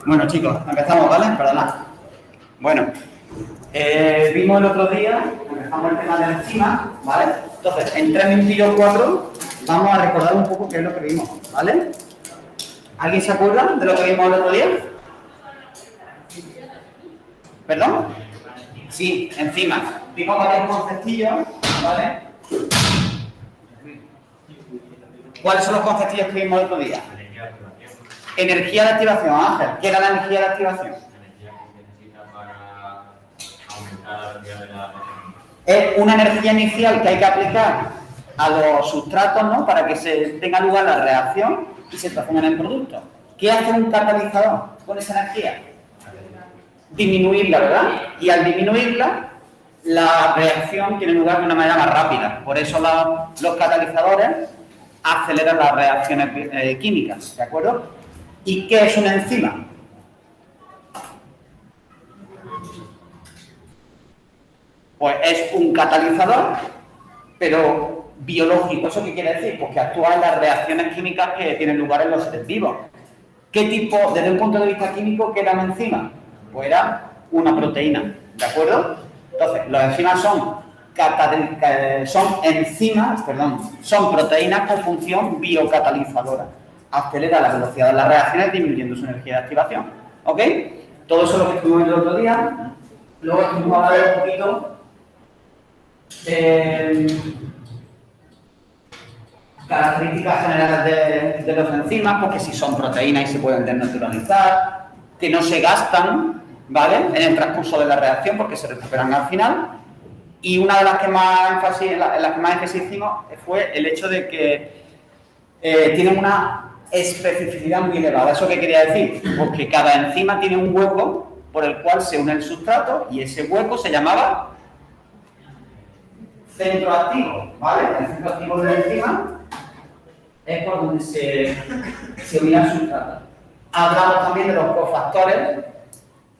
Bueno, chicos, empezamos, ¿vale? Perdonad. Bueno, vimos el otro día, empezamos el tema de enzimas, ¿vale? Entonces, en 3 minutillos 4 vamos a recordar un poco qué es lo que vimos, ¿vale? ¿Alguien se acuerda de lo que vimos el otro día? ¿Perdón? Sí, enzimas. Vimos varios conceptillos, ¿vale? ¿Cuáles son los conceptillos que vimos el otro día? Energía de activación, Ángel. ¿Qué era la energía de activación? Es una energía inicial que hay que aplicar a los sustratos, ¿no? Para que se tenga lugar la reacción y se transforme en el producto. ¿Qué hace un catalizador con esa energía? Disminuirla, ¿verdad? Y al disminuirla, la reacción tiene lugar de una manera más rápida. Por eso los catalizadores aceleran las reacciones químicas, ¿de acuerdo? ¿Y qué es una enzima? Pues es un catalizador, pero biológico. ¿Eso qué quiere decir? Pues que actúa en las reacciones químicas que tienen lugar en los seres vivos. ¿Qué tipo, desde un punto de vista químico, qué era una enzima? Pues era una proteína, ¿de acuerdo? Entonces, las enzimas son proteínas con función biocatalizadora. Acelera la velocidad de las reacciones disminuyendo su energía de activación. ¿Ok? Todo eso es lo que estuvimos viendo el otro día. Luego estuvimos hablando un poquito características generales de los enzimas, porque si son proteínas y se pueden desnaturalizar, que no se gastan, ¿vale?, en el transcurso de la reacción porque se recuperan al final. Y una de las que más énfasis hicimos fue el hecho de que tienen una especificidad muy elevada. ¿Eso qué quería decir? Pues que cada enzima tiene un hueco por el cual se une el sustrato y ese hueco se llamaba centro activo, ¿vale? El centro activo de la enzima es por donde se unía el sustrato. Hablamos también de los cofactores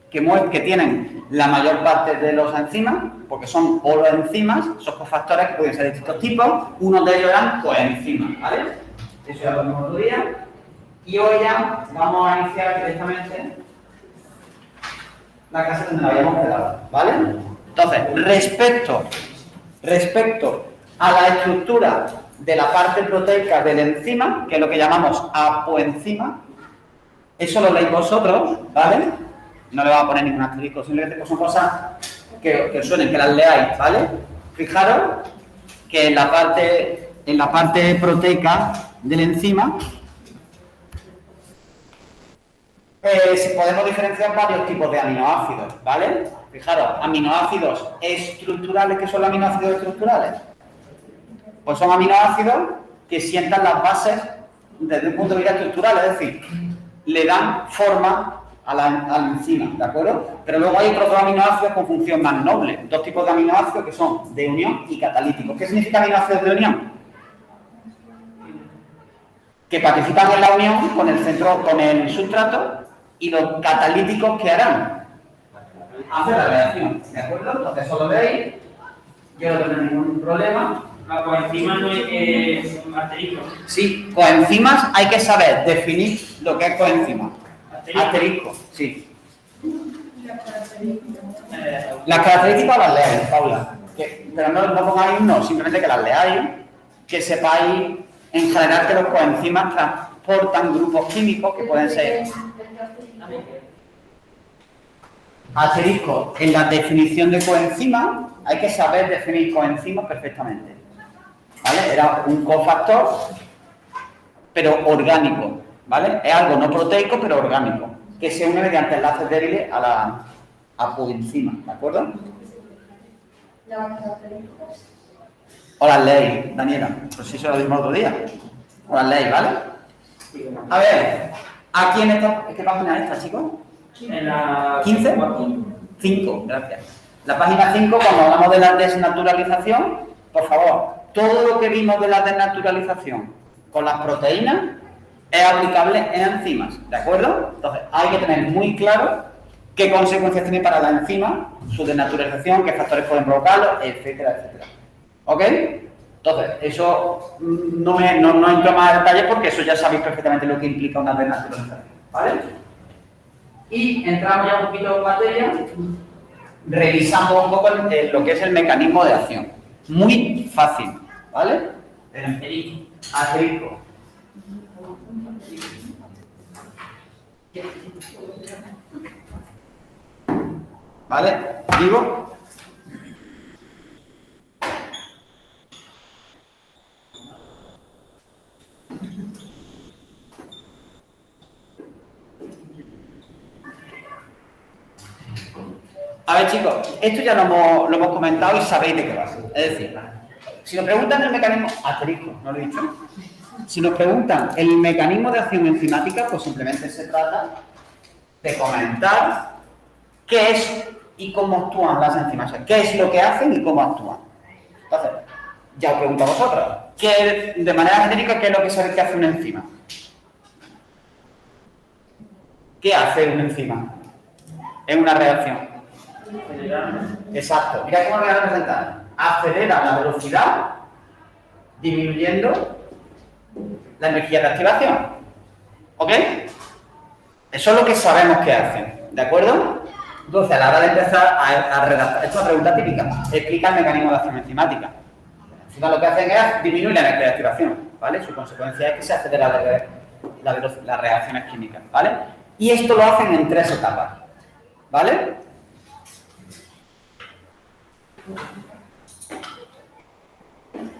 que tienen la mayor parte de los enzimas, porque son holoenzimas, esos cofactores que pueden ser de distintos tipos. Uno de ellos eran coenzimas, ¿vale? Eso ya lo vimos otro día. Y hoy ya vamos a iniciar directamente la clase donde la habíamos quedado, ¿vale? Entonces, respecto a la estructura de la parte proteica de la enzima, que es lo que llamamos apoenzima, eso lo leéis vosotros, ¿vale? No le voy a poner ningún asterisco, simplemente son cosas que suenen, que las leáis, ¿vale? Fijaros que en la parte proteica de la enzima podemos diferenciar varios tipos de aminoácidos, ¿vale? Fijaros, aminoácidos estructurales. ¿Qué son los aminoácidos estructurales? Pues son aminoácidos que sientan las bases desde un punto de vista estructural, es decir, le dan forma a la enzima, ¿de acuerdo? Pero luego hay otros dos aminoácidos con función más noble, dos tipos de aminoácidos que son de unión y catalíticos. ¿Qué significa aminoácidos de unión? Que participan en la unión con el sustrato, y los catalíticos que harán hacer la reacción, ¿de acuerdo? Entonces eso lo veis, yo no tengo ningún problema. La coenzima no es asterisco. Sí, coenzimas hay que saber definir lo que es coenzima. Asterisco, sí. Las características las leáis, Paula. Pero no pongáis no, simplemente que las leáis, que sepáis en general que los coenzimas transportan grupos químicos que pueden ser asterisco. En la definición de coenzima hay que saber definir coenzimas perfectamente, ¿vale? Era un cofactor, pero orgánico, ¿vale? Es algo no proteico, pero orgánico, que se une mediante enlaces débiles a la apoenzima, ¿de acuerdo? O las leéis, Daniela, pues sí, eso lo dimos otro día. O las leéis, ¿vale? A ver, aquí en esta, ¿qué página es esta, chicos? En la 15, 5, gracias. La página 5, cuando hablamos de la desnaturalización, por favor, todo lo que vimos de la desnaturalización con las proteínas es aplicable en enzimas, ¿de acuerdo? Entonces, hay que tener muy claro qué consecuencias tiene para la enzima su desnaturalización, qué factores pueden provocarlo, etcétera, etcétera. ¿Ok? Entonces, eso no entro más en detalle porque eso ya sabéis perfectamente lo que implica una desnaturalización, ¿vale? Y entramos ya un poquito en materia, revisando un poco lo que es el mecanismo de acción. Muy fácil, ¿vale? El asterisco. ¿Vale? Digo. A ver, chicos, esto ya lo hemos comentado y sabéis de qué va. Es decir, si nos preguntan el mecanismo, asterisco, no lo he dicho. Si nos preguntan el mecanismo de acción enzimática, pues simplemente se trata de comentar qué es y cómo actúan las enzimas. Qué es lo que hacen y cómo actúan. Entonces, ya os pregunto a vosotros, de manera genérica, ¿qué es lo que sabéis que hace una enzima? ¿Qué hace una enzima en una reacción? Exacto. Mira cómo lo voy a representar. Acelera la velocidad disminuyendo la energía de activación. ¿Ok? Eso es lo que sabemos que hacen. ¿De acuerdo? Entonces, a la hora de empezar a redactar, esta es una pregunta típica. Explica el mecanismo de acción enzimática. Encima lo que hacen es disminuir la energía de activación. ¿Vale? Su consecuencia es que se acelera las reacciones químicas. ¿Vale? Y esto lo hacen en 3 etapas. ¿Vale?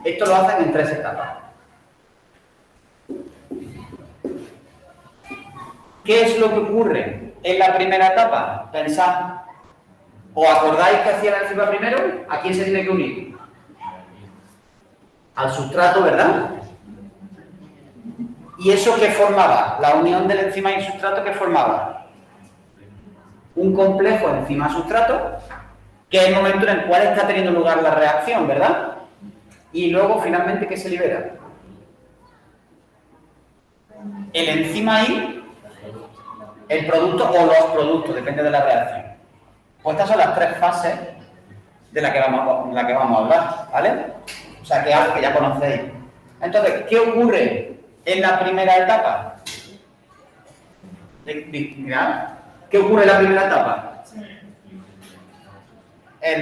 Esto lo hacen en 3 etapas. ¿Qué es lo que ocurre en la primera etapa? Pensad. ¿Os acordáis que hacía la enzima primero? ¿A quién se tiene que unir? Al sustrato, ¿verdad? ¿Y eso qué formaba? La unión de la enzima y el sustrato, ¿qué formaba? Un complejo enzima-sustrato, que es el momento en el cual está teniendo lugar la reacción, ¿verdad? Y luego, finalmente, ¿qué se libera? El enzima y el producto o los productos, depende de la reacción. Pues estas son las 3 fases de las que vamos a hablar, ¿vale? O sea, que algo que ya conocéis. Entonces, ¿qué ocurre en la primera etapa? Mirad, ¿qué ocurre en la primera etapa?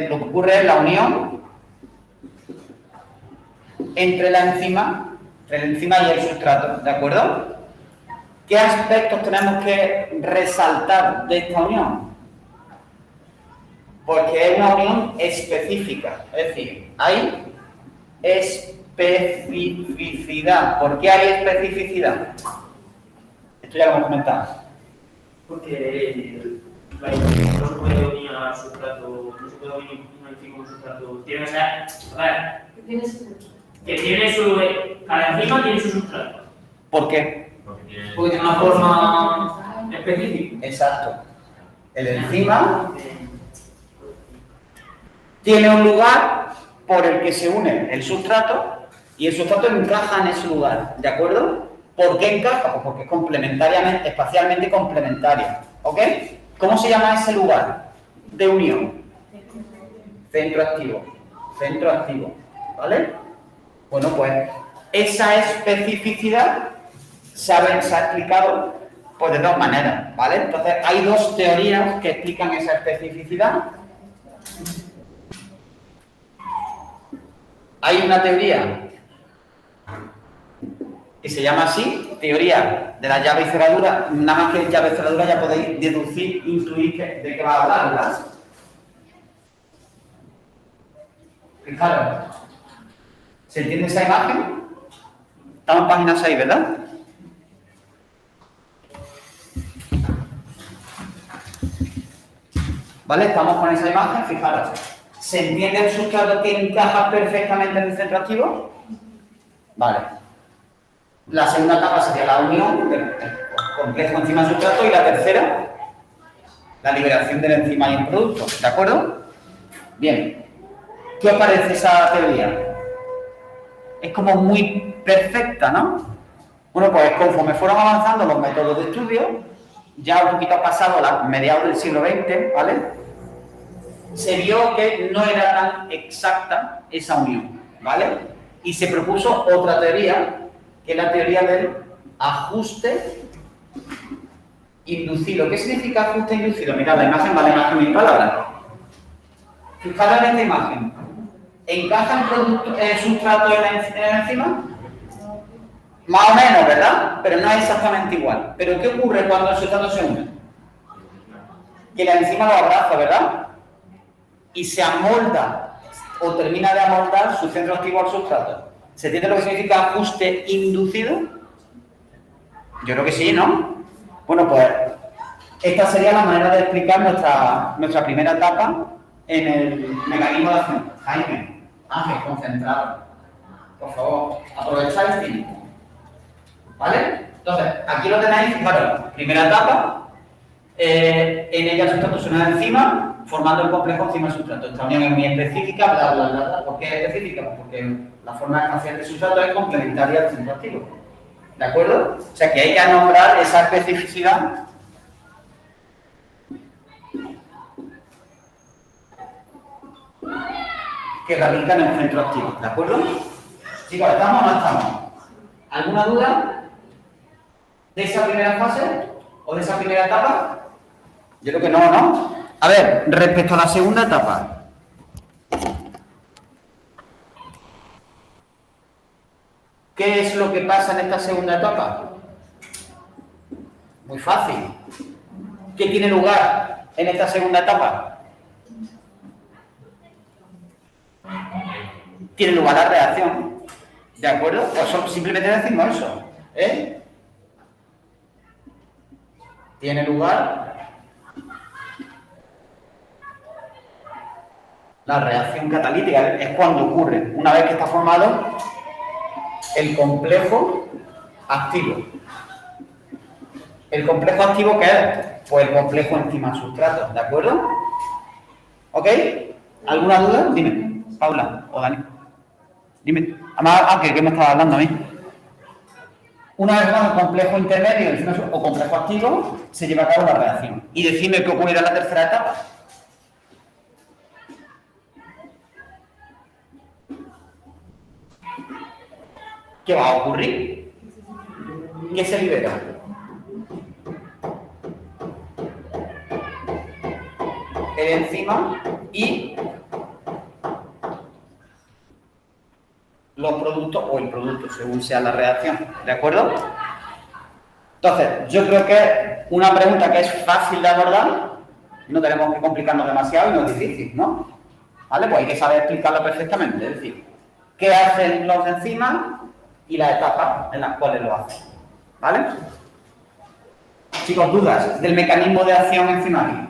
Lo que ocurre es la unión entre la enzima y el sustrato, ¿de acuerdo? ¿Qué aspectos tenemos que resaltar de esta unión? Porque es una unión específica, es decir, hay especificidad. ¿Por qué hay especificidad? Esto ya lo hemos comentado. Porque la enzima no se puede unir al sustrato, no se puede unir una enzima a un sustrato. Tiene que ser, a ver, que tiene cada enzima tiene su sustrato. ¿Por qué? Porque tiene una forma específica. Exacto. El enzima tiene un lugar por el que se une el sustrato y el sustrato encaja en ese lugar, ¿de acuerdo? ¿Por qué encaja? Pues porque es complementariamente, espacialmente complementaria, ¿ok? ¿Cómo se llama ese lugar de unión? Centro activo, ¿vale? Bueno, pues esa especificidad se ha explicado pues, de 2 maneras, ¿vale? Entonces, hay 2 teorías que explican esa especificidad. Hay una teoría que se llama así, teoría de la llave y cerradura. Nada más que llave y cerradura ya podéis deducir, intuir de qué va a hablar, ¿verdad? Fijaros, ¿se entiende esa imagen? Estamos en página 6, ¿verdad? ¿Vale? Estamos con esa imagen, fijaros. ¿Se entiende el sustrato que encaja perfectamente en el centro activo? Vale. La segunda etapa sería la unión del complejo enzima-sustrato y la tercera, la liberación de la enzima y el producto. ¿De acuerdo? Bien. ¿Qué os parece esa teoría? Es como muy perfecta, ¿no? Bueno, pues conforme fueron avanzando los métodos de estudio, ya un poquito pasado a mediados del siglo XX, ¿vale? Se vio que no era tan exacta esa unión, ¿vale? Y se propuso otra teoría, que es la teoría del ajuste inducido. ¿Qué significa ajuste inducido? Mirad, la imagen vale más que 1000 palabras. Fijaros en esta imagen. ¿Encaja el sustrato en la enzima? Más o menos, ¿verdad? Pero no es exactamente igual. ¿Pero qué ocurre cuando el sustrato se une? Que la enzima lo abraza, ¿verdad? Y se amolda o termina de amoldar su centro activo al sustrato. ¿Se entiende lo que significa ajuste inducido? Yo creo que sí, ¿no? Bueno, pues esta sería la manera de explicar nuestra primera etapa en el mecanismo de acción. Jaime, Ángel, concentrado. Por favor, aprovecháis el tiempo. ¿Vale? Entonces, aquí lo tenéis, fijaros, primera etapa, en ella el sustrato se une encima, formando el complejo enzima-sustrato. Esta unión es muy específica, bla, bla, bla, bla. ¿Por qué es específica? Porque la forma espacial del sustrato es complementaria al centro activo. ¿De acuerdo? O sea que hay que nombrar esa especificidad que radica en el centro activo. ¿De acuerdo? Chicos, ¿estamos o no estamos? ¿Alguna duda de esa primera fase o de esa primera etapa? Yo creo que no, ¿no? A ver, respecto a la segunda etapa. ¿Qué es lo que pasa en esta segunda etapa? Muy fácil. ¿Qué tiene lugar en esta segunda etapa? Tiene lugar la reacción. ¿De acuerdo? Pues simplemente decimos eso. Tiene lugar la reacción catalítica. Es cuando ocurre, una vez que está formado el complejo activo. ¿El complejo activo qué es? Pues el complejo enzima-sustrato, ¿de acuerdo? ¿Ok? ¿Alguna duda? Dime, Paula o Dani. Dime. Además, ¿qué me estaba hablando a mí? Una vez más, el complejo intermedio o complejo activo se lleva a cabo la reacción. Y decime qué ocurrirá en la tercera etapa. ¿Qué va a ocurrir? ¿Qué se libera? El enzima y los productos o el producto, según sea la reacción. ¿De acuerdo? Entonces, yo creo que una pregunta que es fácil de abordar, no tenemos que complicarnos demasiado y no es difícil, ¿no? ¿Vale? Pues hay que saber explicarlo perfectamente. Es decir, ¿qué hacen los enzimas y las etapas en las cuales lo hacen? ¿Vale? Chicos, ¿dudas del mecanismo de acción enzimática?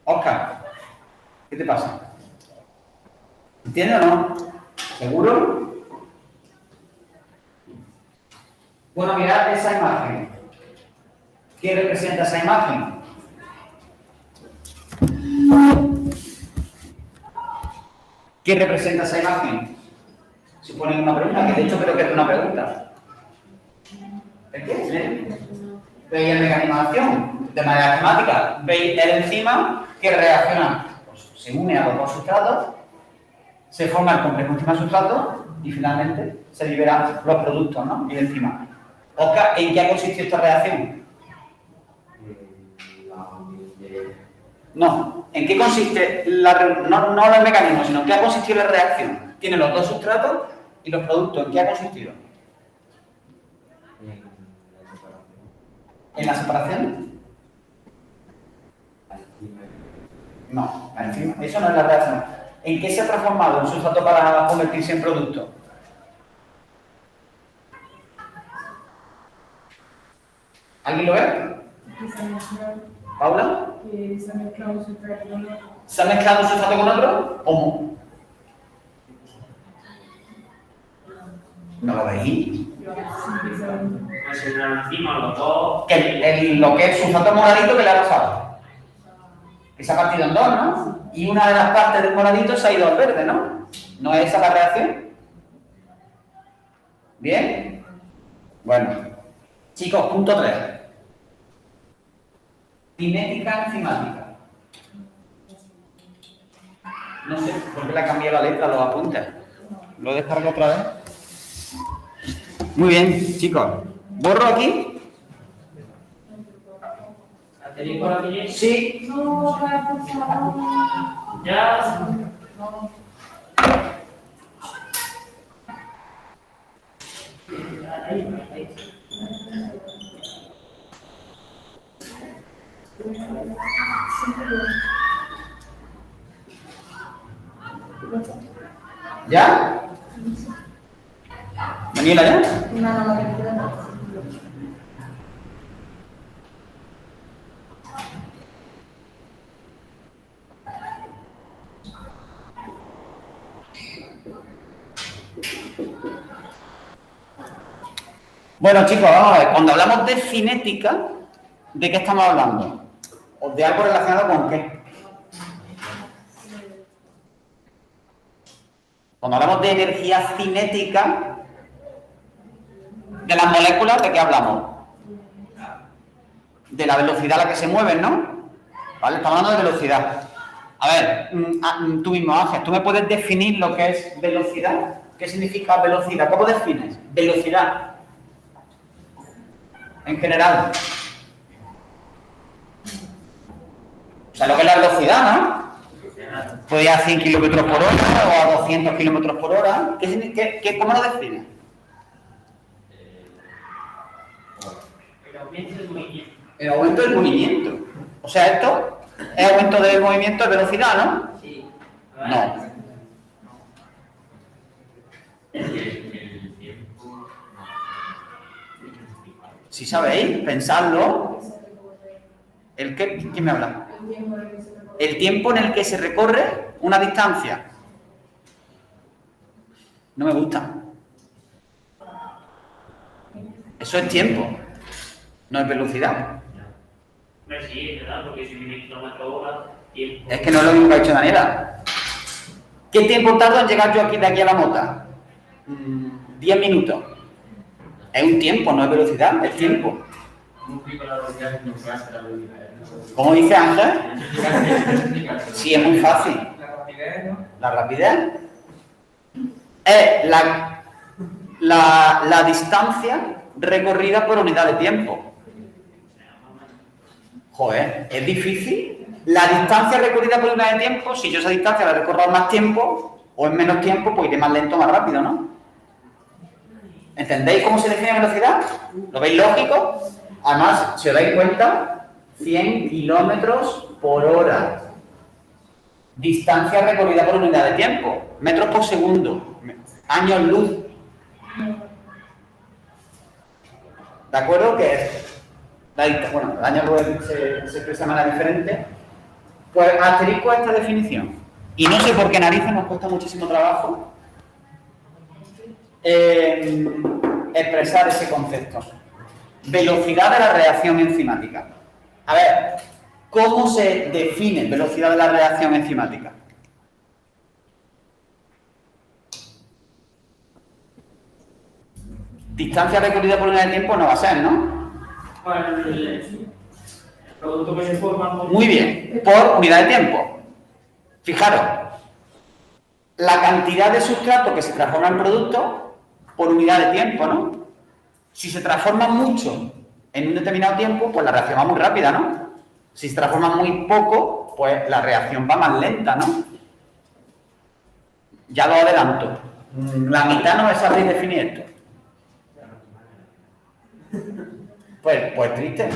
Oscar, ¿qué te pasa? ¿Entiendes o no? ¿Seguro? Bueno, mirad esa imagen. ¿Qué representa esa imagen? ¿Qué representa esa imagen? Si ponen una pregunta, que de hecho creo que es una pregunta. ¿El qué? ¿Veis el mecanismo de acción? De manera esquemática, veis el enzima que reacciona, pues, se une a los dos sustratos, se forma el complejo enzima-sustrato y finalmente se liberan los productos, ¿no? Y el enzima. Oscar, ¿en qué ha consistido esta reacción? No. ¿En qué consiste no el mecanismo, sino en qué ha consistido la reacción? Tiene los dos sustratos y los productos. ¿En qué ha consistido? ¿En la separación? No, la enzima. Eso no es la reacción. ¿En qué se ha transformado el sustrato para convertirse en producto? ¿Alguien lo ve? ¿Paula? Se ha mezclado un sustrato con otro. ¿Se ha mezclado un sustrato con otro? ¿Cómo? ¿No lo veis? Pues en la enzima los dos. Lo que es sustrato moradito que le ha pasado. Que se ha partido en dos, ¿no? Y una de las partes del moradito se ha ido al verde, ¿no? ¿No es esa la reacción? ¿Bien? Bueno. Chicos, punto 3. Cinética enzimática. No sé por qué le cambié la letra a los apuntes. ¿Lo descargo otra vez? Muy bien, chicos. ¿Borro aquí? ¿Asterisco la tiene? Sí. No, por favor. Ya. No. Ahí. ¿Ya? Daniela, ¿ya? No, no, no. Bueno, chicos, vamos a ver. Cuando hablamos de cinética, ¿de qué estamos hablando? ¿O de algo relacionado con qué? Cuando hablamos de energía cinética de las moléculas, ¿de qué hablamos? De la velocidad a la que se mueven, ¿no? ¿Vale? Estamos hablando de velocidad. A ver, tú mismo, Ángel, ¿tú me puedes definir lo que es velocidad? ¿Qué significa velocidad? ¿Cómo defines? Velocidad. En general. O sea, lo que es la velocidad, ¿no? Puede ir a 100 km por hora o a 200 km por hora. ¿Cómo lo defines? El aumento del movimiento. El aumento del movimiento. O sea, esto es aumento del movimiento de velocidad, ¿no? Sí. No. Si sabéis, pensadlo. ¿El qué? ¿Quién me habla? El tiempo en el que se recorre una distancia. No me gusta. Eso es tiempo, no es velocidad. Pero sí, es verdad, porque si 1.000 km/h, tiempo. Es que no es lo mismo que ha dicho Daniela. ¿Qué tiempo tardo en llegar yo aquí de aquí a la mota? 10 minutos. Es un tiempo, no es velocidad, es tiempo. ¿Cómo dice Ángel? Sí, es muy fácil. La rapidez, ¿no? La rapidez es la distancia recorrida por unidad de tiempo. Joder, es difícil. La distancia recorrida por unidad de tiempo, si yo esa distancia la recorro en más tiempo o en menos tiempo, pues iré más lento o más rápido, ¿no? ¿Entendéis cómo se define velocidad? ¿Lo veis lógico? Además, si os dais cuenta, 100 kilómetros por hora. Distancia recorrida por unidad de tiempo. Metros por segundo. Años luz. ¿De acuerdo? Que bueno, el año luz se expresa de manera diferente. Pues asterisco a esta definición. Y no sé por qué narices nos cuesta muchísimo trabajo expresar ese concepto. Velocidad de la reacción enzimática. A ver, ¿cómo se define velocidad de la reacción enzimática? Distancia recorrida por unidad de tiempo no va a ser, ¿no? Bueno, el producto que se forma por... Muy bien, por unidad de tiempo. Fijaros, la cantidad de sustrato que se transforma en producto por unidad de tiempo, ¿no? Si se transforma mucho en un determinado tiempo, pues la reacción va muy rápida, ¿no? Si se transforma muy poco, pues la reacción va más lenta, ¿no? Ya lo adelanto. La mitad no me sabréis definir esto. Pues triste.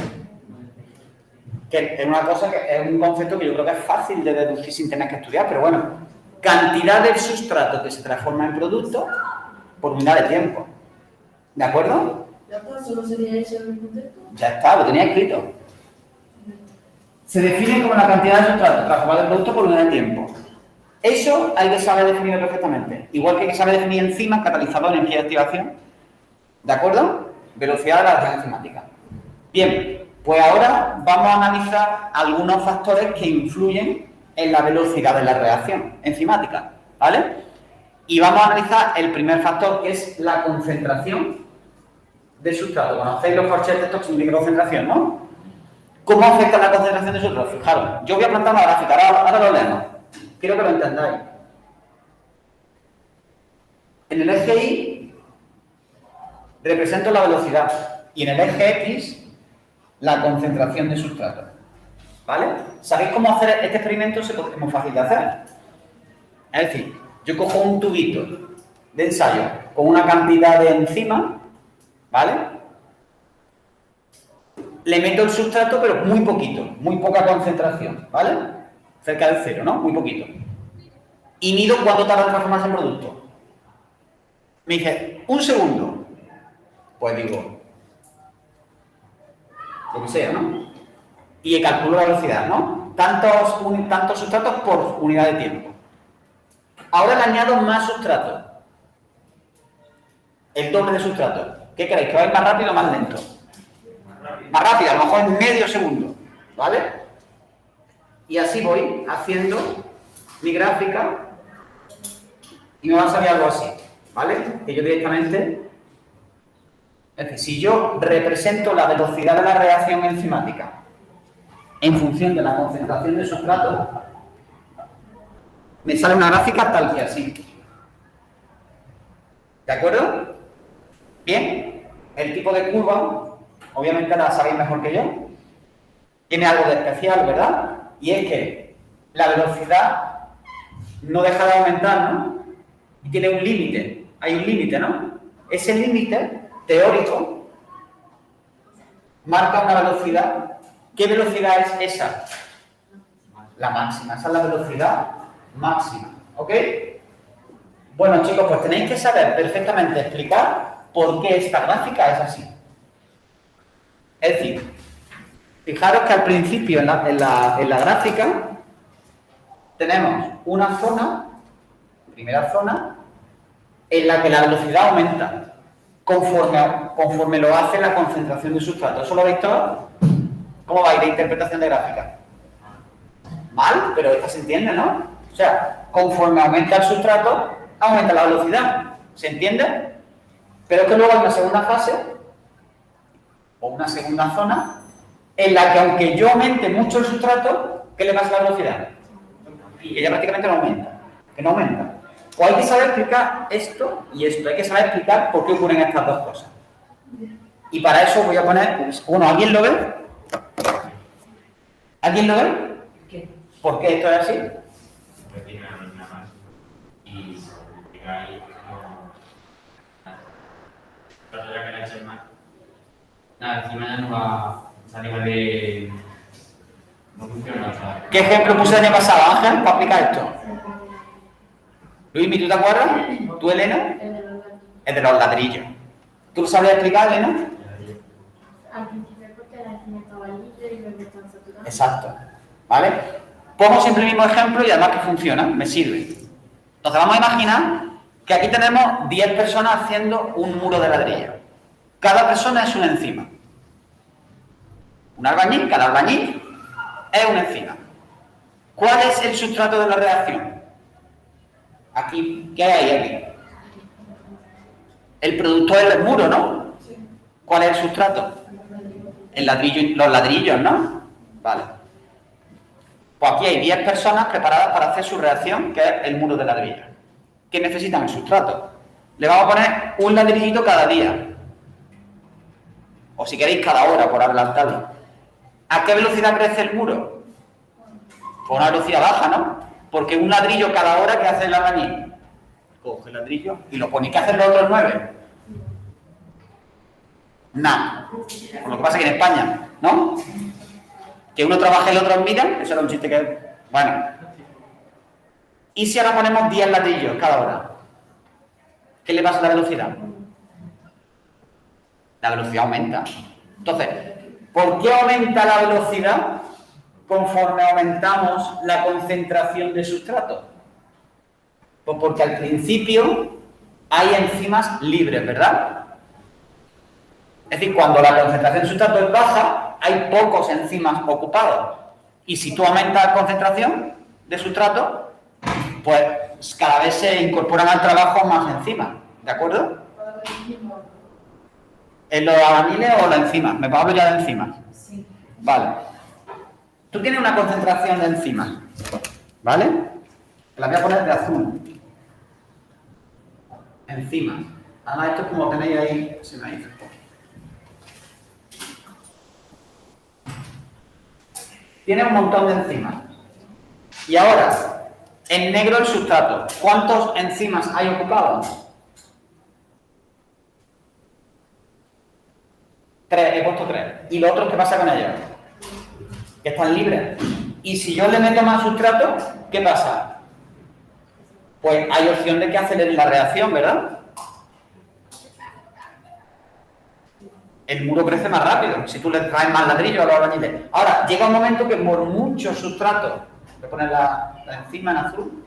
Que es una cosa que es un concepto que yo creo que es fácil de deducir sin tener que estudiar, pero bueno, cantidad del sustrato que se transforma en producto por unidad de tiempo. ¿De acuerdo? Ya está, solo sería ese el concepto. Ya está, lo tenía escrito. Se define como la cantidad de sustrato transformado en producto por unidad de tiempo. Eso hay que saber definirlo perfectamente. Igual que hay que saber definir enzimas, catalizador, energía de activación. ¿De acuerdo? Velocidad de la reacción enzimática. Bien, pues ahora vamos a analizar algunos factores que influyen en la velocidad de la reacción enzimática, ¿vale? Y vamos a analizar el primer factor, que es la concentración del sustrato. Conocéis los corchetes tóxicos de concentración, ¿no? ¿Cómo afecta la concentración del sustrato? Fijaros, yo voy a plantar una gráfica, ahora lo leemos. Quiero que lo entendáis. En el eje Y represento la velocidad y en el eje X la concentración de sustrato. ¿vale? ¿Sabéis cómo hacer este experimento? Es muy fácil de hacer. Es decir, yo cojo un tubito de ensayo con una cantidad de enzimas, ¿vale? Le meto el sustrato, pero muy poquito, muy poca concentración, ¿vale? Cerca del cero, ¿no? Muy poquito. Y mido cuánto tarda en transformarse en producto. Me dice, 1 segundo. Pues digo, lo que sea, ¿no? Y calculo la velocidad, ¿no? Tantos sustratos por unidad de tiempo. Ahora le añado más sustrato. El doble de sustrato. ¿Qué creéis? ¿Que va a ir más rápido o más lento? Más rápido, a lo mejor en medio segundo. ¿Vale? Y así voy haciendo mi gráfica y me va a salir algo así. ¿Vale? Que yo directamente... Es decir, si yo represento la velocidad de la reacción enzimática en función de la concentración del sustrato, me sale una gráfica tal que así. ¿De acuerdo? Bien, el tipo de curva, obviamente la sabéis mejor que yo, tiene algo de especial, ¿verdad? Y es que la velocidad no deja de aumentar, ¿no? Y tiene un límite, hay un límite, ¿no? Ese límite teórico marca una velocidad. ¿Qué velocidad es esa? La máxima, esa es la velocidad máxima, ¿ok? Bueno, chicos, pues tenéis que saber perfectamente explicar por qué esta gráfica es así. Es decir, fijaros que al principio en la gráfica tenemos una zona, primera zona, en la que la velocidad aumenta conforme lo hace la concentración de sustrato. ¿Eso lo habéis visto? ¿Cómo va a ir de interpretación de gráfica? Mal, pero esta se entiende, ¿no? O sea, conforme aumenta el sustrato, aumenta la velocidad. ¿Se entiende? Pero es que luego hay una segunda fase, o una segunda zona, en la que aunque yo aumente mucho el sustrato, ¿qué le pasa a la velocidad? Que ya prácticamente no aumenta. Que no aumenta. O hay que saber explicar esto y esto. Hay que saber explicar por qué ocurren estas dos cosas. Y para eso voy a poner... Bueno, ¿alguien lo ve? ¿Alguien lo ve? ¿Qué? ¿Por qué esto es así? Porque tiene una máquina más y se llega ahí pero ya que la echen más. Nada, encima ya no va a salir de... No funciona, o sea... ¿Qué ejemplo puse el año pasado, Ángel, para aplicar esto? Luis, ¿tú te acuerdas? ¿Tú, Elena? Es de los ladrillos. ¿Tú lo sabrías explicar, Elena? Al principio porque la encima estaba libre y luego estaba saturada. Exacto. ¿Vale? Pongo siempre el mismo ejemplo y además que funciona, me sirve. Entonces vamos a imaginar que aquí tenemos 10 personas haciendo un muro de ladrillo. Cada persona es una enzima. Un albañil, cada albañil es una enzima. ¿Cuál es el sustrato de la reacción? Aquí, ¿qué hay aquí? El producto es el muro, ¿no? ¿Cuál es el sustrato? El ladrillo, los ladrillos, ¿no? Vale. Pues aquí hay 10 personas preparadas para hacer su reacción, que es el muro de ladrillo. ¿Qué necesitan? El sustrato. Le vamos a poner un ladrillito cada día. O si queréis, cada hora, por adelantarlo. ¿A qué velocidad crece el muro? Por una velocidad baja, ¿no? Porque un ladrillo cada hora, ¿qué hace el albañil? Coge el ladrillo y lo pone. ¿Qué hacen los otros 9? Nada. Por lo que pasa que en España, ¿no? Que uno trabaja y el otro mira, eso era un chiste que... Bueno. ¿Y si ahora ponemos 10 ladrillos cada hora? ¿Qué le pasa a la velocidad? La velocidad aumenta. Entonces, ¿por qué aumenta la velocidad conforme aumentamos la concentración de sustrato? Pues porque al principio hay enzimas libres, ¿verdad? Es decir, cuando la concentración de sustrato es baja, hay pocos enzimas ocupados. Y si tú aumentas la concentración de sustrato, pues cada vez se incorporan al trabajo más enzimas, ¿de acuerdo? ¿En los albañiles o las enzimas? Me hablo ya de enzimas. Sí. Vale. Tú tienes una concentración de enzimas, ¿vale? La voy a poner de azul. Enzimas. Además, esto es como tenéis ahí, se me dice. Tiene un montón de enzimas. Y ahora, en negro el sustrato. ¿Cuántos enzimas hay ocupados? 3, he puesto 3. ¿Y los otros qué pasa con ellos? Que están libres. Y si yo le meto más sustrato, ¿qué pasa? Pues hay opción de que acelere la reacción, ¿verdad? El muro crece más rápido si tú le traes más ladrillo a los albañiles. Ahora, llega un momento que por mucho sustrato, voy a poner la enzima en azul,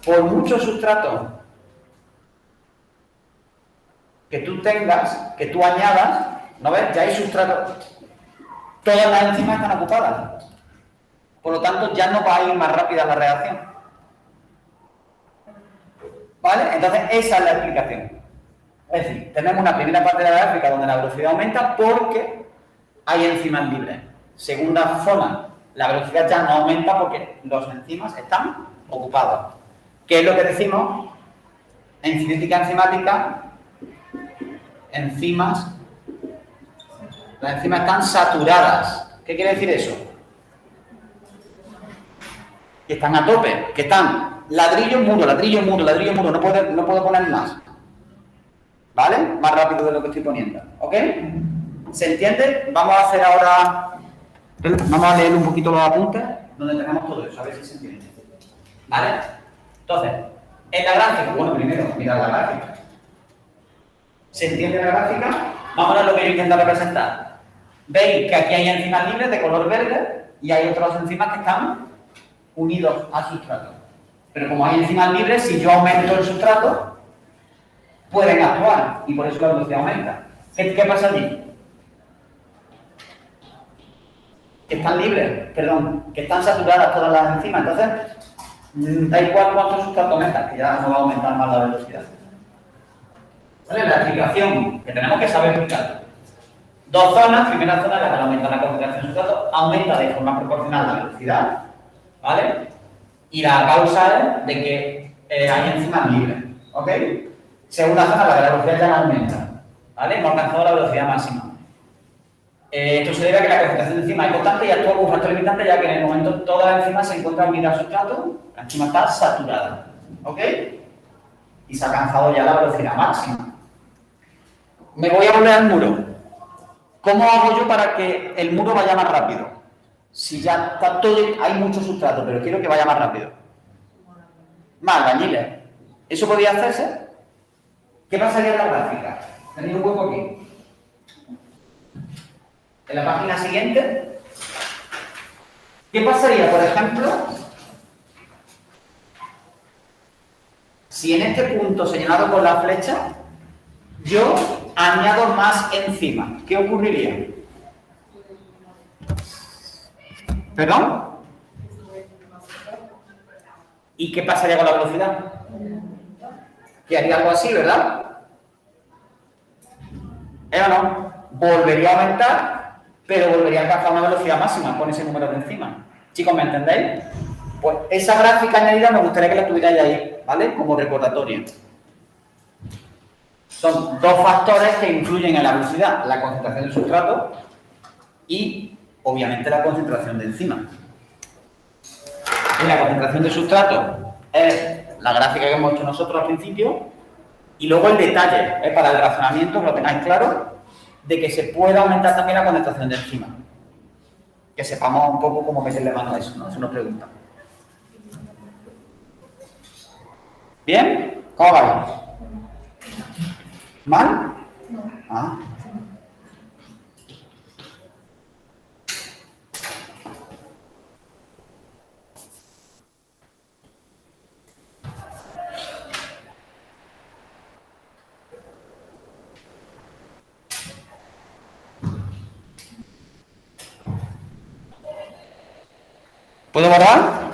por mucho sustrato que tú tengas, que tú añadas, ¿no ves? Ya hay sustrato. Todas las enzimas están ocupadas. Por lo tanto, ya no va a ir más rápida la reacción. ¿Vale? Entonces, esa es la explicación. Es decir, tenemos una primera parte de la gráfica donde la velocidad aumenta porque hay enzimas libres. Segunda zona, la velocidad ya no aumenta porque los enzimas están ocupados. ¿Qué es lo que decimos? En cinética enzimática, las enzimas están saturadas. ¿Qué quiere decir eso? Que están a tope, que están ladrillo, muro, ladrillo, muro, ladrillo, muro, no puedo poner más. ¿Vale? Más rápido de lo que estoy poniendo. ¿Ok? ¿Se entiende? Vamos a hacer ahora... Vamos a leer un poquito los apuntes donde tenemos todo eso, a ver si se entiende. ¿Vale? Entonces, en la gráfica, bueno, primero, mirad la gráfica. ¿Se entiende la gráfica? Vamos a ver lo que yo intento representar. Veis que aquí hay enzimas libres de color verde y hay otras enzimas que están unidos al sustrato. Pero como hay enzimas libres, si yo aumento el sustrato, pueden actuar y por eso la velocidad aumenta. ¿Qué pasa allí? Que están libres, perdón, que están saturadas todas las enzimas. Entonces, da igual cuánto sustrato aumentas, que ya no va a aumentar más la velocidad. ¿Vale? La explicación que tenemos que saber explicar. Dos zonas, primera zona, la que aumenta la concentración de sustrato, aumenta de forma proporcional la velocidad, ¿vale? Y la causa es de que hay enzimas libres, ¿ok? Segunda zona, la que la velocidad ya no aumenta, ¿vale? Hemos alcanzado la velocidad máxima. Esto se debe a que la concentración de enzima es constante y actúa como un factor limitante, ya que en el momento todas las enzimas se encuentran unidas al sustrato, la enzima está saturada, ¿ok? Y se ha alcanzado ya la velocidad máxima. Me voy a volver al muro. ¿Cómo hago yo para que el muro vaya más rápido? Si ya está todo, hay mucho sustrato, pero quiero que vaya más rápido. Más albañiles. ¿Eso podría hacerse? ¿Qué pasaría en la gráfica? Tenéis un hueco aquí. En la página siguiente, ¿qué pasaría, por ejemplo, si en este punto señalado con la flecha yo añado más enzima? ¿Qué ocurriría? ¿Perdón? ¿Y qué pasaría con la velocidad? Que haría algo así, ¿verdad? ¿O no? Volvería a aumentar, pero volvería a alcanzar una velocidad máxima con ese número de enzimas. Chicos, ¿me entendéis? Pues esa gráfica añadida me gustaría que la tuvierais ahí, ¿vale? Como recordatorio. Son dos factores que influyen en la velocidad, la concentración del sustrato y, obviamente, la concentración de enzimas. Y la concentración del sustrato es la gráfica que hemos hecho nosotros al principio y luego el detalle, para el razonamiento, que lo tengáis claro, de que se puede aumentar también la concentración de enzimas. Que sepamos un poco cómo meterle mano a eso, ¿no? Es una pregunta. ¿Bien? ¿Cómo vais? ¿Mal? Ah. ¿Puedo borrar?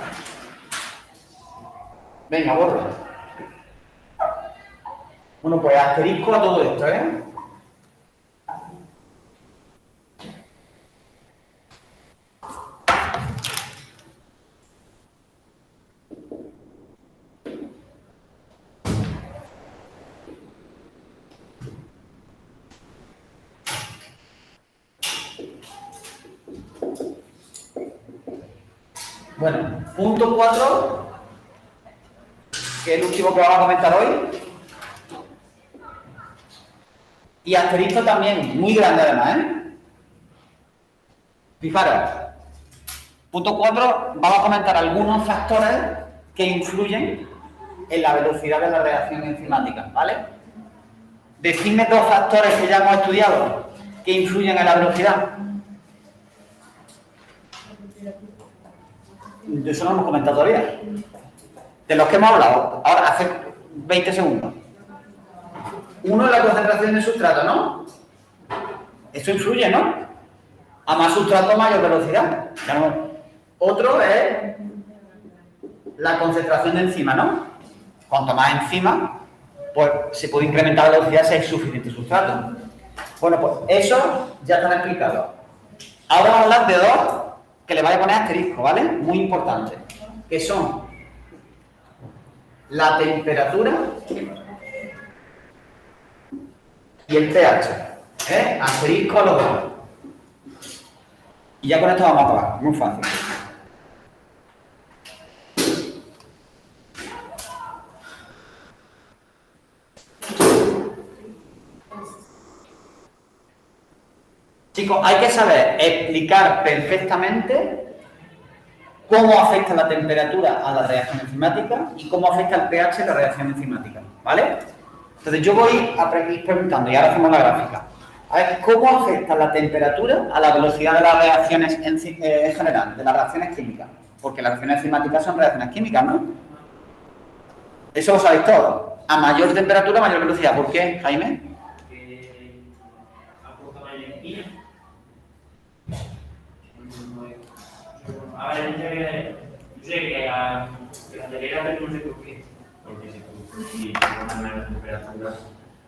Venga, borro. Bueno, pues asterisco a todo esto, ¿eh? Bueno, punto 4, que es el último que vamos a comentar hoy. Y asterisco también, muy grande además, ¿eh? Fijaros, punto 4, vamos a comentar algunos factores que influyen en la velocidad de la reacción enzimática, ¿vale? Decidme 2 factores que ya hemos estudiado que influyen en la velocidad. De eso no hemos comentado todavía. De los que hemos hablado, ahora hace 20 segundos. Uno es la concentración de sustrato, ¿no? Eso influye, ¿no? A más sustrato, mayor velocidad. Otro es la concentración de enzima, ¿no? Cuanto más enzima, pues se puede incrementar la velocidad si hay suficiente sustrato. Bueno, pues eso ya están explicados. Ahora vamos a hablar de 2 que le voy a poner asterisco, ¿vale? Muy importante. Que son la temperatura y el pH. Asterisco a los 2. Y ya con esto vamos a acabar. Muy fácil. Chicos, hay que saber explicar perfectamente cómo afecta la temperatura a la reacción enzimática y cómo afecta el pH a la reacción enzimática, ¿vale? Entonces yo voy a ir preguntando y ahora hacemos la gráfica. A ver, ¿cómo afecta la temperatura a la velocidad de las reacciones en general, de las reacciones químicas? Porque las reacciones enzimáticas son reacciones químicas, ¿no? Eso lo sabéis todos. A mayor temperatura, mayor velocidad. ¿Por qué, Jaime? Aporta mayor energía. A ver, yo sé que la teoría de no sé por qué. Porque si ponen menos temperaturas,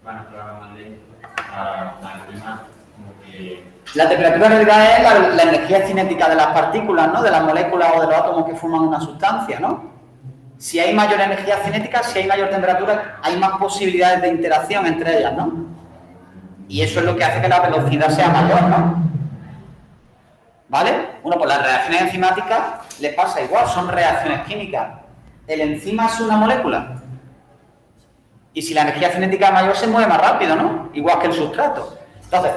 van a trabajar más lento al clima, como que... La temperatura en realidad es la energía cinética de las partículas, ¿no? De las moléculas o de los átomos que forman una sustancia, ¿no? Si hay mayor energía cinética, si hay mayor temperatura, hay más posibilidades de interacción entre ellas, ¿no? Y eso es lo que hace que la velocidad sea mayor, ¿no? ¿Vale? Bueno, pues las reacciones enzimáticas les pasa igual, son reacciones químicas. El enzima es una molécula. Y si la energía cinética es mayor, se mueve más rápido, ¿no? Igual que el sustrato. Entonces,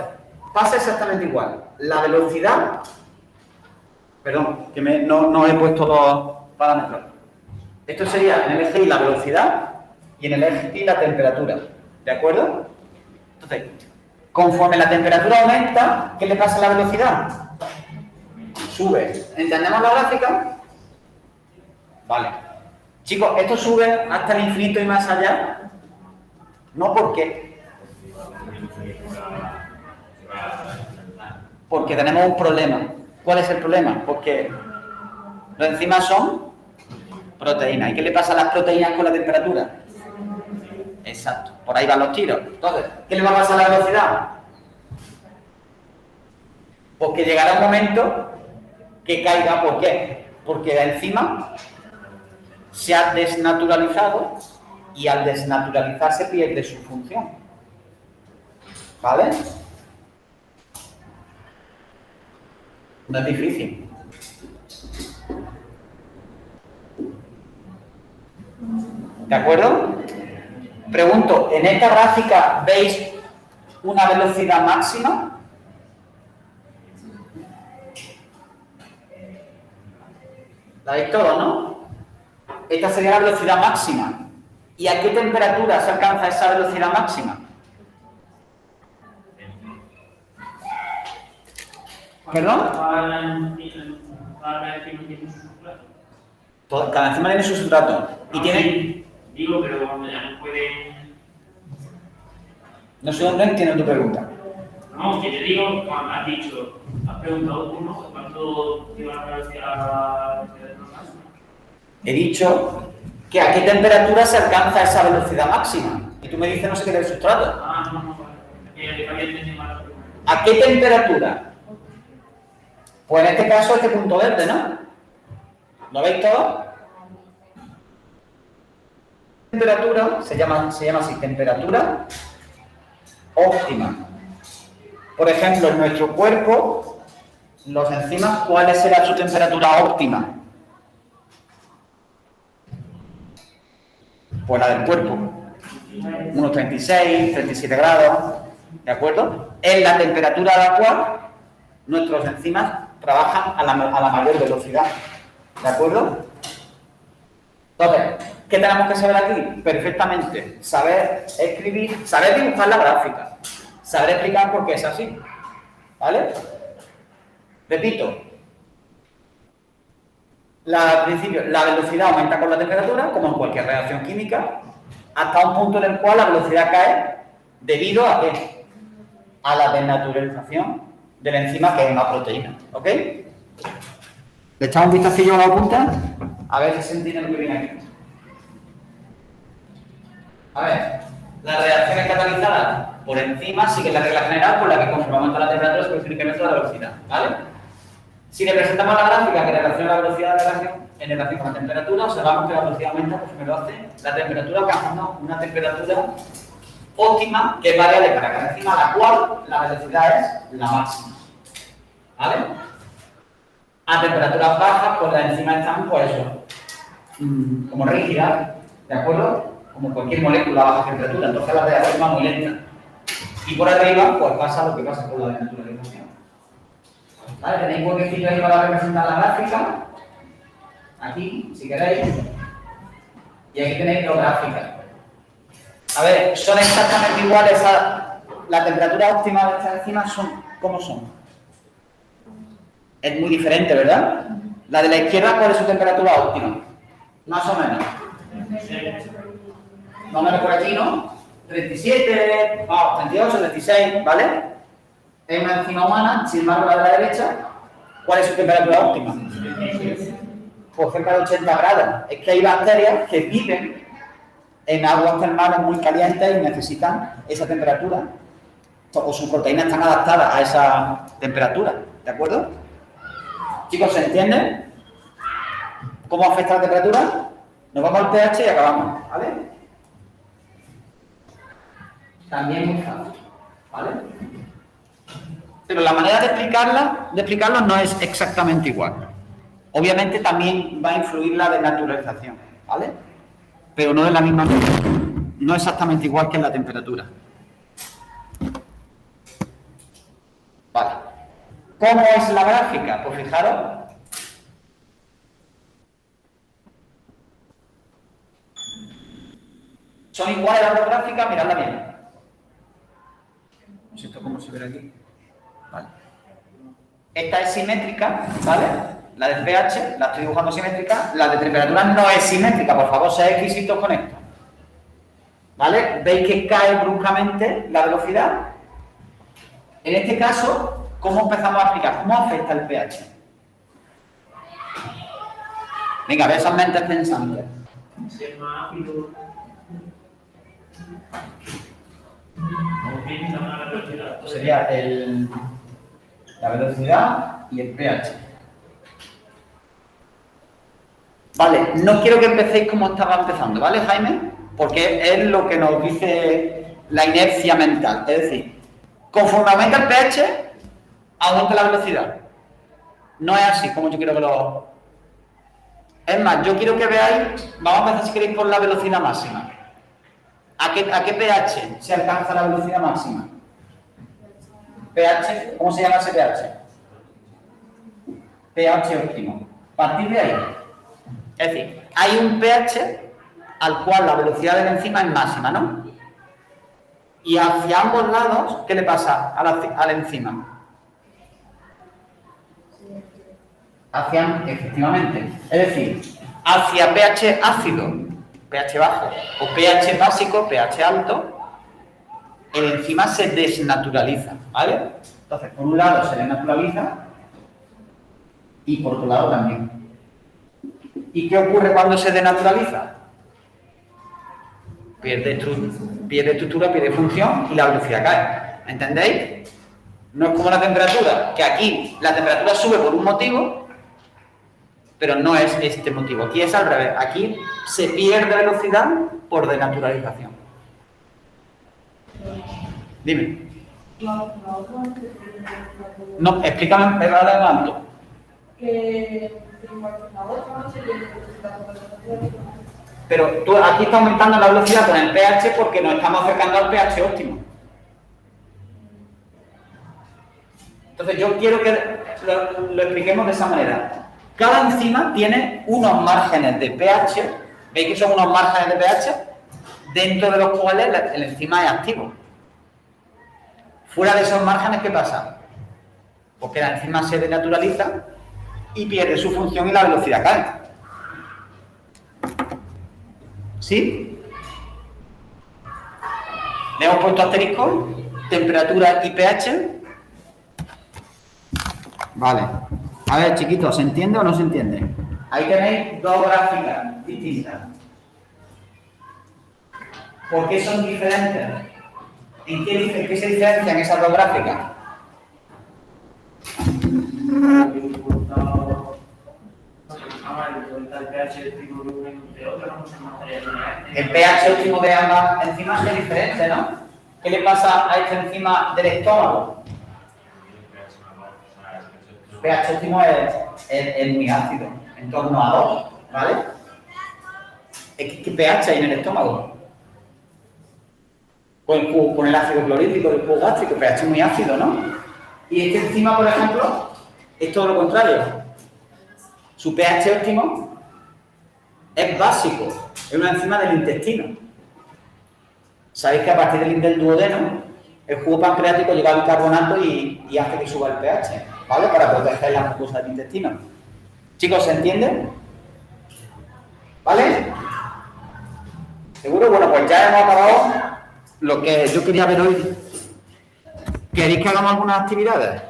pasa exactamente igual. La velocidad... Perdón, que no he puesto los parámetros. Esto sería en el eje Y la velocidad y en el eje Y la temperatura. ¿De acuerdo? Entonces, conforme la temperatura aumenta, ¿qué le pasa a la velocidad? Sube. ¿Entendemos la gráfica? Vale. Chicos, ¿esto sube hasta el infinito y más allá? No, ¿por qué? Porque tenemos un problema. ¿Cuál es el problema? Porque los enzimas son proteínas. ¿Y qué le pasa a las proteínas con la temperatura? Exacto. Por ahí van los tiros. Entonces, ¿qué le va a pasar a la velocidad? Porque llegará un momento que caiga. ¿Por qué? Porque la enzima se ha desnaturalizado y al desnaturalizarse pierde su función. ¿Vale? No es difícil. ¿De acuerdo? Pregunto, ¿en esta gráfica veis una velocidad máxima? ¿La veis todo, no? Esta sería la velocidad máxima. ¿Y a qué temperatura se alcanza esa velocidad máxima? ¿Perdón? Cada enzima tiene su sustrato. Y tiene... Digo, pero cuando ya no pueden... No sé dónde entiendo tu pregunta. No, que te digo, cuando has dicho, has preguntado tú, ¿no? ¿Cuánto lleva la velocidad máxima? He dicho que a qué temperatura se alcanza esa velocidad máxima. Y tú me dices no sé qué del sustrato. No. ¿A qué temperatura? Pues en este caso este punto verde, ¿no? ¿Lo veis todo? Temperatura se llama así, temperatura óptima. Por ejemplo, en nuestro cuerpo, los enzimas, ¿cuál será su temperatura óptima? Pues la del cuerpo. Unos 36, 37 grados, ¿de acuerdo? Es la temperatura a la cual nuestros enzimas trabajan a la mayor velocidad, ¿de acuerdo? Entonces, ¿qué tenemos que saber aquí? Perfectamente, saber escribir, saber dibujar la gráfica, saber explicar por qué es así, ¿vale? Repito, al principio, la velocidad aumenta con la temperatura, como en cualquier reacción química, hasta un punto en el cual la velocidad cae debido a ¿qué? A la desnaturalización de la enzima, que es una proteína, ¿ok? ¿Le echamos un vistacillo a la punta? A ver si se entiende lo que viene aquí. A ver, las reacciones catalizadas por enzimas siguen la regla general por la que conforme aumenta la temperatura se produce un incremento de la velocidad, ¿vale? Si representamos la gráfica que relaciona la velocidad de la reacción en relación con la temperatura, observamos que la velocidad aumenta conforme lo hace la temperatura, alcanzando una temperatura óptima que es variable para cada enzima, la cual la velocidad es la máxima, ¿vale? A temperaturas bajas, pues las enzimas están, pues eso, como rígidas, ¿de acuerdo? Como cualquier molécula a baja temperatura, entonces la reacción va muy lenta. Y por arriba, pues pasa lo que pasa con la desnaturalización. ¿Vale? Tenéis un huequecillo ahí para representar la gráfica. Aquí, si queréis. Y aquí tenéis dos gráficas. A ver, son exactamente iguales a la temperatura óptima de estas enzimas, ¿cómo son? Es muy diferente, ¿verdad? La de la izquierda, ¿cuál es su temperatura óptima? Más o menos. Más o menos por aquí, ¿no? 37, 38, 36, ¿vale? Es una enzima humana, sin embargo la de la derecha, ¿cuál es su temperatura óptima? Pues cerca de 80 grados. Es que hay bacterias que viven en aguas termales muy calientes y necesitan esa temperatura, o sus proteínas están adaptadas a esa temperatura, ¿de acuerdo? Chicos, ¿se entiende? ¿Cómo afecta la temperatura? Nos vamos al pH y acabamos, ¿vale? También muy fácil, ¿vale? Pero la manera de explicarlo no es exactamente igual. Obviamente también va a influir la desnaturalización, ¿vale? Pero no de la misma manera. No exactamente igual que en la temperatura. Vale. ¿Cómo es la gráfica? Pues fijaros. ¿Son iguales las dos gráficas? Miradla bien. No sé esto cómo se ve aquí. Vale. Esta es simétrica, ¿vale? La del pH, la estoy dibujando simétrica. La de temperatura no es simétrica, por favor, seáis exquisitos con esto. ¿Vale? ¿Veis que cae bruscamente la velocidad? En este caso, ¿cómo empezamos a explicar? ¿Cómo afecta el pH? Venga, a ver esas mentes pensantes. Si es más ácido, Sería la velocidad y el pH. Vale, no quiero que empecéis como estaba empezando, ¿vale, Jaime? Porque es lo que nos dice la inercia mental. Es decir, conforme aumenta el pH, aumenta la velocidad. No es así como yo quiero que lo... Es más, yo quiero que veáis, vamos a empezar si queréis por la velocidad máxima. ¿A qué pH se alcanza la velocidad máxima? pH, ¿cómo se llama ese pH? pH óptimo. A partir de ahí. Es decir, hay un pH al cual la velocidad de la enzima es máxima, ¿no? Y hacia ambos lados, ¿qué le pasa a la enzima? Efectivamente. Es decir, hacia pH ácido, pH bajo, o pH básico, pH alto, la enzima se desnaturaliza, ¿vale? Entonces, por un lado se desnaturaliza y por otro lado también. ¿Y qué ocurre cuando se denaturaliza? Pierde estructura, pierde función y la velocidad cae. ¿Entendéis? No es como la temperatura, que aquí la temperatura sube por un motivo, pero no es este motivo. Aquí es al revés. Aquí se pierde velocidad por denaturalización. Dime. No, explícame, me adelanto. Pero tú aquí está aumentando la velocidad con el pH porque nos estamos acercando al pH óptimo. Entonces yo quiero que lo expliquemos de esa manera. Cada enzima tiene unos márgenes de pH, ¿veis que son unos márgenes de pH? Dentro de los cuales el enzima es activo. Fuera de esos márgenes, ¿qué pasa? Porque la enzima se denaturaliza y pierde su función y la velocidad cae. ¿Sí? Le hemos puesto asterisco, temperatura y pH. Vale. A ver, chiquitos, ¿se entiende o no se entiende? Ahí tenéis dos gráficas distintas. ¿Por qué son diferentes? ¿En qué se diferencian esas dos gráficas? El pH óptimo de ambas enzimas es diferente, ¿no? ¿Qué le pasa a esta enzima del estómago? El pH óptimo es muy ácido, en torno a 2, ¿vale? ¿Qué pH hay en el estómago? Con el ácido clorhídrico del jugo gástrico, el pH es muy ácido, ¿no? Y esta enzima, por ejemplo, es todo lo contrario. Su pH óptimo es básico, es una enzima del intestino. Sabéis que a partir del duodeno, el jugo pancreático llega al carbonato y hace que suba el pH, ¿vale? Para proteger las mucosas del intestino. Chicos, ¿se entiende? ¿Vale? ¿Seguro? Bueno, pues ya hemos acabado lo que yo quería ver hoy. ¿Queréis que hagamos algunas actividades?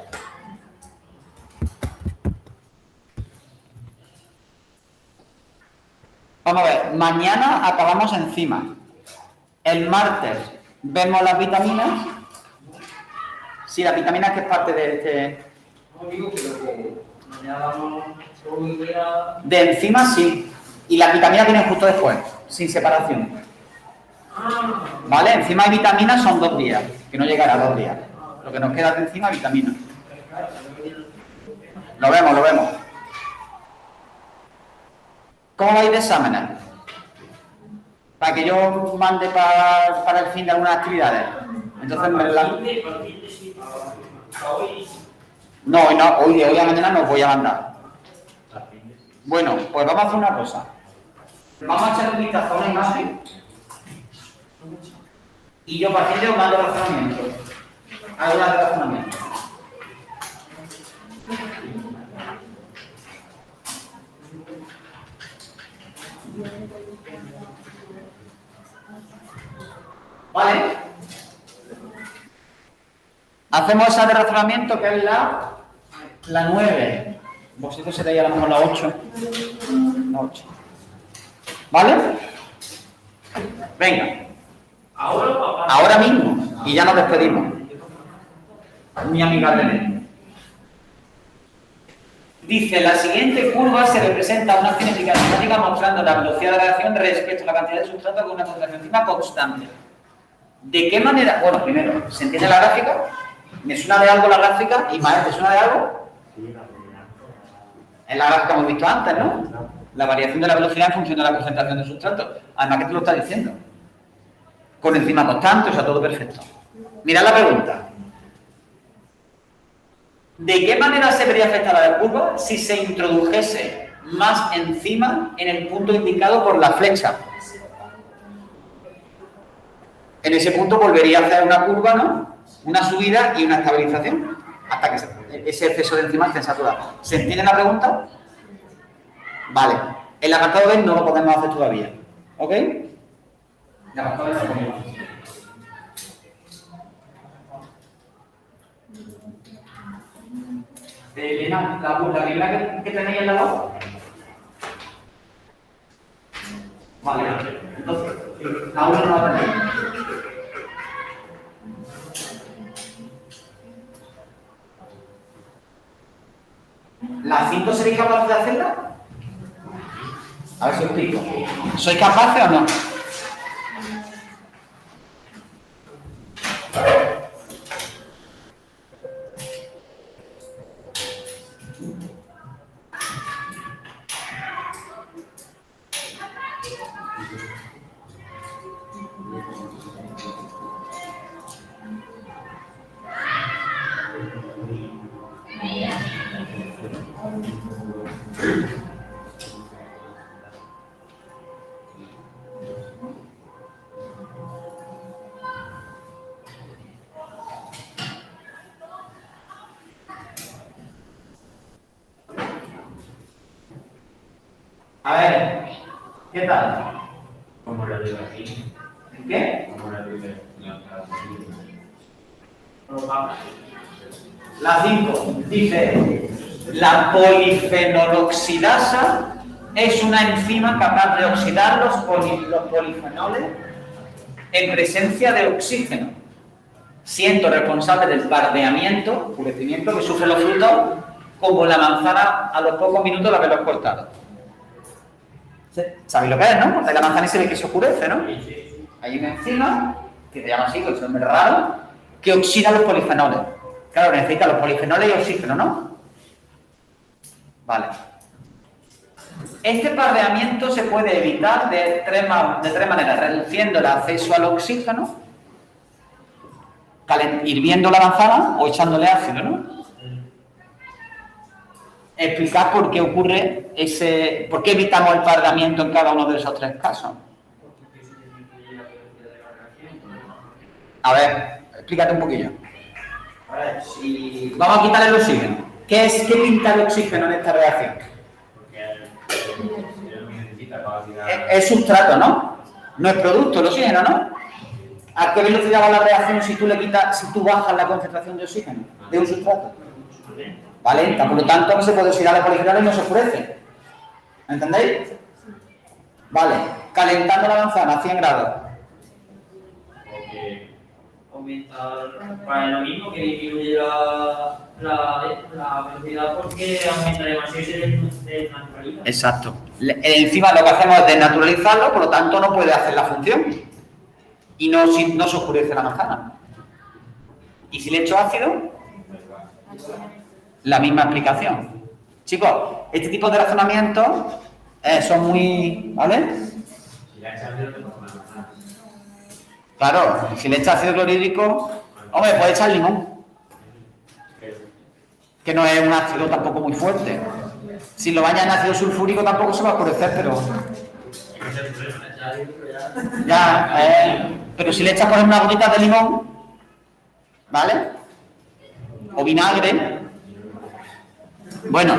Vamos a ver, mañana acabamos enzimas. El martes vemos las vitaminas. Sí, las vitaminas que es parte de este... No digo que mañana vamos todo el día... De enzimas sí. Y las vitaminas vienen justo después, sin separación. ¿Vale? Enzima y vitaminas son 2 días, que no llegará a 2 días. Lo que nos queda de enzima y vitaminas. Lo vemos. ¿Cómo vais de exámenes? Para que yo mande para el fin de algunas actividades. Entonces me la... No, hoy a mañana no os voy a mandar. Bueno, pues vamos a hacer una cosa. Vamos a echar un vistazo a una imagen y yo para ti os mando razonamiento. Algunas de razonamiento. ¿Vale? Hacemos esa de razonamiento que es la 9. Vosotros seréis a lo mejor la 8. La 8. ¿Vale? Venga. Ahora mismo. Y ya nos despedimos. Muy amigablemente. Dice, la siguiente curva se representa una cinética estática mostrando la velocidad de reacción respecto a la cantidad de sustrato con una concentración enzima constante. ¿De qué manera? Bueno, primero, ¿se entiende la gráfica? ¿Me suena de algo la gráfica? ¿Ismael, te suena de algo? Es la gráfica que hemos visto antes, ¿no? La variación de la velocidad en función de la concentración de sustrato. Además que tú lo estás diciendo. Con enzima constante, o sea, todo perfecto. Mirad la pregunta. ¿De qué manera se vería afectada la curva si se introdujese más enzima en el punto indicado por la flecha? En ese punto volvería a hacer una curva, ¿no? Una subida y una estabilización hasta que ese exceso de enzima esté saturado. ¿Se entiende la pregunta? Vale. El apartado B no lo podemos hacer todavía. ¿Ok? El apartado B no lo podemos hacer. Elena, la libra que tenéis en la lado. Vale, entonces, la 1 no la tenéis. ¿La 5 seréis capaces de hacerla? A ver si os explico. ¿Sois capaces o no? A ver, ¿qué tal? Como la de aquí. ¿Qué? Como la de La 5 dice, la polifenoloxidasa es una enzima capaz de oxidar los polifenoles en presencia de oxígeno, siendo responsable del bardeamiento, oscurecimiento que sufren los frutos, como la manzana a los pocos minutos de haberlos cortado. ¿Sabéis lo que es, no? De la manzana se ve que se oscurece, ¿no? Hay una enzima, que se llama así, con ese nombre raro, que oxida los polifenoles. Claro, necesita los polifenoles y oxígeno, ¿no? Vale. Este bardeamiento se puede evitar de tres maneras, reduciendo el acceso al oxígeno, hirviendo la manzana o echándole ácido, ¿no? Explicar por qué ocurre por qué evitamos el bardeamiento en cada uno de esos tres casos. A ver, explícate un poquillo. A ver, si vamos a quitar el oxígeno. ¿Qué pinta el oxígeno en esta reacción? Es sustrato, ¿no? No es producto el oxígeno, ¿no? ¿A qué velocidad va la reacción si tú bajas la concentración de oxígeno de un sustrato? Va lenta, por lo tanto no se puede oxidar los polifenoles y no se oscurece. ¿Entendéis? Vale, calentando la manzana a 100 grados. Aumentar para lo mismo que disminuye la velocidad porque aumenta demasiado y se desnaturaliza. Exacto. Encima lo que hacemos es desnaturalizarlo, por lo tanto no puede hacer la función. Y no se oscurece la manzana. ¿Y si le echo ácido? La misma explicación. Chicos, este tipo de razonamientos son muy... ¿Vale? Claro, si le echas ácido clorhídrico, hombre, puede echar limón. Que no es un ácido tampoco muy fuerte. Si lo bañas en ácido sulfúrico tampoco se va a oscurecer, pero... pero si le echas, por ejemplo, unas gotitas de limón, ¿vale? O vinagre. Bueno.